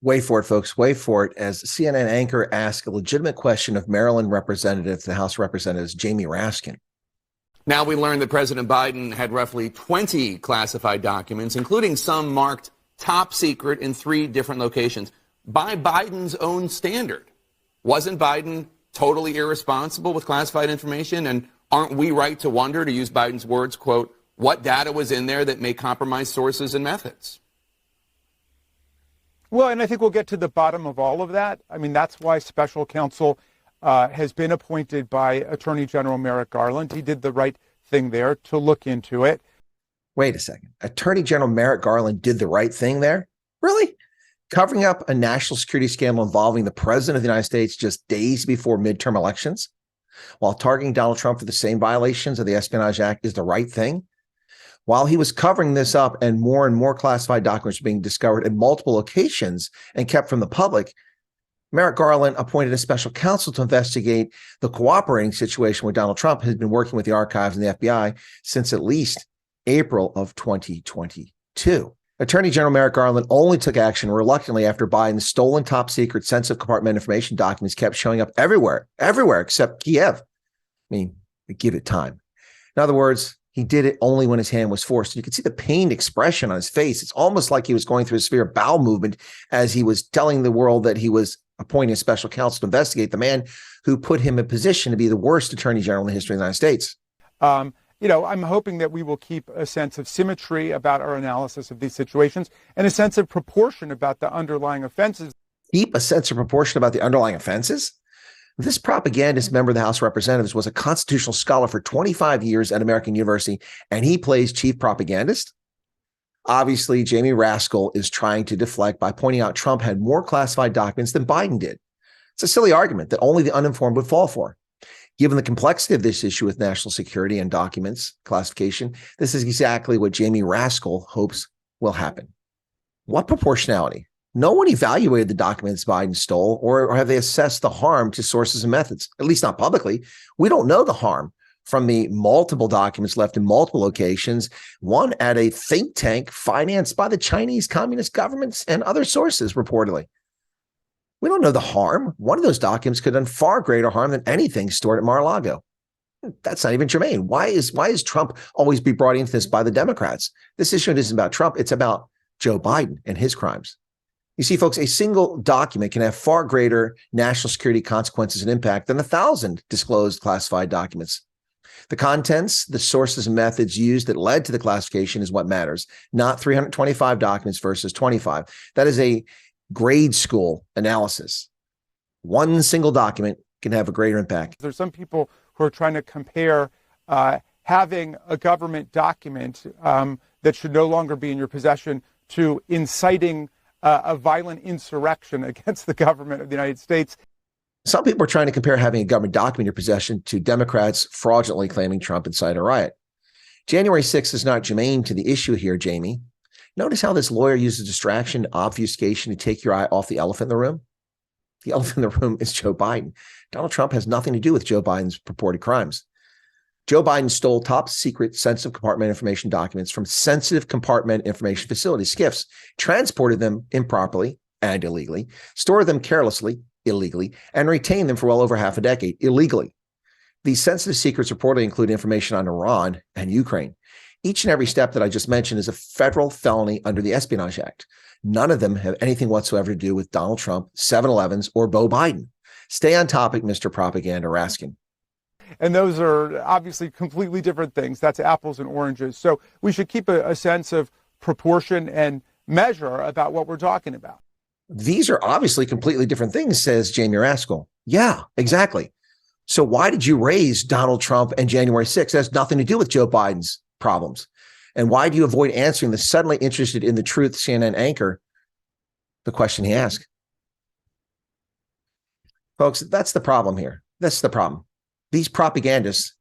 Wait for it, folks. Wait for it. As CNN anchor asks a legitimate question of Maryland Representative to the House of Representatives, Jamie Raskin. Now we learned that President Biden had roughly 20 classified documents, including some marked top secret in 3 different locations. By Biden's own standard, wasn't Biden totally irresponsible with classified information? And aren't we right to wonder, to use Biden's words, quote, what data was in there that may compromise sources and methods? Well, and I think we'll get to the bottom of all of that. I mean, that's why special counsel has been appointed by Attorney General Merrick Garland. He did the right thing there to look into it. Wait a second. Attorney General Merrick Garland did the right thing there? Really? Covering up a national security scandal involving the president of the United States just days before midterm elections, while targeting Donald Trump for the same violations of the Espionage Act is the right thing? While he was covering this up and more classified documents were being discovered in multiple locations and kept from the public, Merrick Garland appointed a special counsel to investigate the cooperating situation where Donald Trump has been working with the archives and the FBI since at least April of 2022. Attorney General Merrick Garland only took action reluctantly after Biden's stolen top secret sensitive compartment information documents kept showing up everywhere except Kiev. I mean, give it time. In other words, he did it only when his hand was forced. You can see the pained expression on his face. It's almost like he was going through a severe bowel movement as he was telling the world that he was appointing a special counsel to investigate the man who put him in position to be the worst attorney general in the history of the United States. I'm hoping that we will keep a sense of symmetry about our analysis of these situations and a sense of proportion about the underlying offenses. Keep a sense of proportion about the underlying offenses? This propagandist member of the House of Representatives was a constitutional scholar for 25 years at American University, and he plays chief propagandist? Obviously, Jamie Raskin is trying to deflect by pointing out Trump had more classified documents than Biden did. It's a silly argument that only the uninformed would fall for. Given the complexity of this issue with national security and documents classification, this is exactly what Jamie Raskin hopes will happen. What proportionality? No one evaluated the documents Biden stole, or have they assessed the harm to sources and methods, at least not publicly. We don't know the harm from the multiple documents left in multiple locations, one at a think tank financed by the Chinese communist governments and other sources, reportedly. We don't know the harm. One of those documents could have done far greater harm than anything stored at Mar-a-Lago. That's not even germane. Why is Trump always be brought into this by the Democrats? This issue isn't about Trump. It's about Joe Biden and his crimes. You see, folks, a single document can have far greater national security consequences and impact than 1,000 disclosed classified documents. The contents, the sources and methods used that led to the classification is what matters, not 325 documents versus 25. That is a grade school analysis. One single document can have a greater impact. There's some people who are trying to compare having a government document that should no longer be in your possession to inciting a violent insurrection against the government of the United States. Some people are trying to compare having a government document in your possession to Democrats fraudulently claiming Trump incited a riot. January 6th is not germane to the issue here, Jamie. Notice how this lawyer uses distraction, obfuscation to take your eye off the elephant in the room. The elephant in the room is Joe Biden. Donald Trump has nothing to do with Joe Biden's purported crimes. Joe Biden stole top secret sensitive compartment information documents from sensitive compartment information facilities, SCIFs, transported them improperly and illegally, stored them carelessly, illegally, and retained them for well over half a decade, illegally. These sensitive secrets reportedly include information on Iran and Ukraine. Each and every step that I just mentioned is a federal felony under the Espionage Act. None of them have anything whatsoever to do with Donald Trump, 7-Elevens, or Beau Biden. Stay on topic, Mr. Propaganda Raskin. And those are obviously completely different things. That's apples and oranges. So we should keep a sense of proportion and measure about what we're talking about. These are obviously completely different things, says Jamie Raskin. Yeah, exactly. So why did you raise Donald Trump and January 6th? It has nothing to do with Joe Biden's problems. And why do you avoid answering the suddenly interested in the truth CNN anchor the question he asked? Folks, that's the problem here. That's the problem. These propagandists,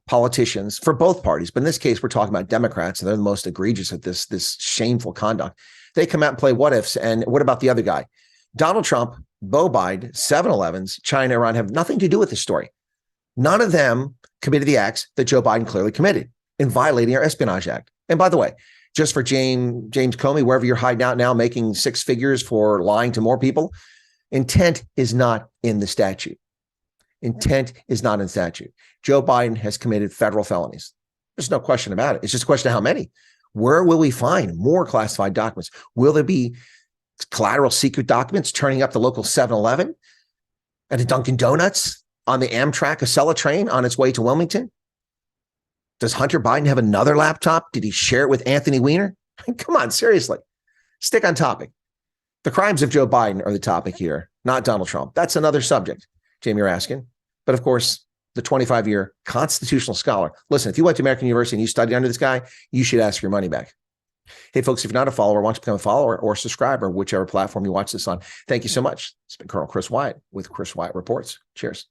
politicians for both parties, but in this case, we're talking about Democrats, and they're the most egregious at this shameful conduct. They come out and play what ifs. And what about the other guy? Donald Trump, Beau Biden, 7-Elevens, China, Iran have nothing to do with this story. None of them committed the acts that Joe Biden clearly committed in violating our Espionage Act. And by the way, just for James Comey, wherever you're hiding out now, making six figures for lying to more people. Intent is not in the statute. Intent is not in statute. Joe Biden has committed federal felonies. There's no question about it. It's just a question of how many. Where will we find more classified documents? Will there be collateral secret documents turning up the local 7-Eleven and a Dunkin' Donuts on the Amtrak Acela train on its way to Wilmington? Does Hunter Biden have another laptop? Did he share it with Anthony Weiner? Come on, seriously. Stick on topic. The crimes of Joe Biden are the topic here, not Donald Trump. That's another subject, Jamie Raskin. But of course, the 25-year constitutional scholar. Listen, if you went to American University and you studied under this guy, you should ask your money back. Hey, folks, if you're not a follower, why don't you become a follower or subscriber, whichever platform you watch this on. Thank you so much. It's been Colonel Chris Wyatt with Chris Wyatt Reports. Cheers.